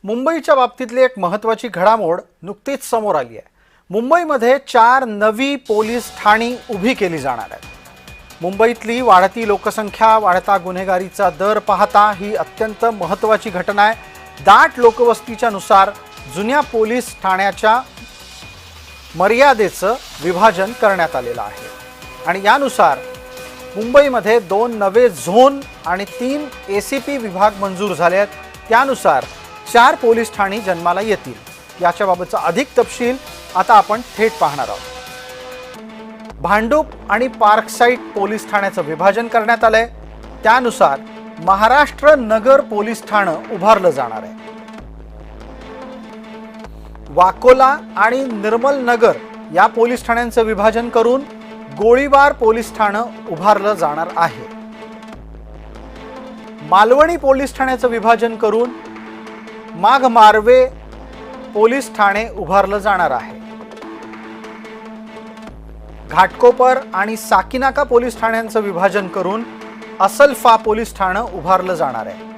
मुंबईच्या बाबतीतली एक महत्त्वाची घडामोड नुकतीच समोर आली आहे। मुंबईमध्ये 4 नवी पोलीस ठाणी उभी केली जाणार आहेत। मुंबईतली वाढती लोकसंख्या, वाढता गुन्हेगारीचा दर पाहता ही अत्यंत महत्त्वाची घटना आहे। दाट लोकवस्तीच्या नुसार जुन्या पोलीस ठाण्याच्या मर्यादेचं विभाजन करण्यात आलेलं आहे आणि यानुसार मुंबईमध्ये 2 नवे झोन आणि 3 ACP विभाग मंजूर झाले आहेत। त्यानुसार 4 पोलीस ठाणी जन्माला येतील। याच्याबाबतचा अधिक तपशील आता आपण थेट पाहणार आहोत। भांडूप आणि पार्कसाइड पोलीस ठाण्याचं विभाजन करण्यात आलंय। त्यानुसार महाराष्ट्र नगर पोलीस ठाणं उभारलं जाणार आहे। वाकोला आणि निर्मल नगर या पोलीस ठाण्यांचं विभाजन करून गोळीबार पोलीस ठाणं उभारलं जाणार आहे। मालवणी पोलीस ठाण्याचं विभाजन करून माघमार्वे पोलीस ठाणे उभारलं जाणार आहे। घाटकोपर आणि साकीनाका पोलीस ठाण्यांचं विभाजन करून असलफा पोलीस ठाणं उभारलं जाणार आहे।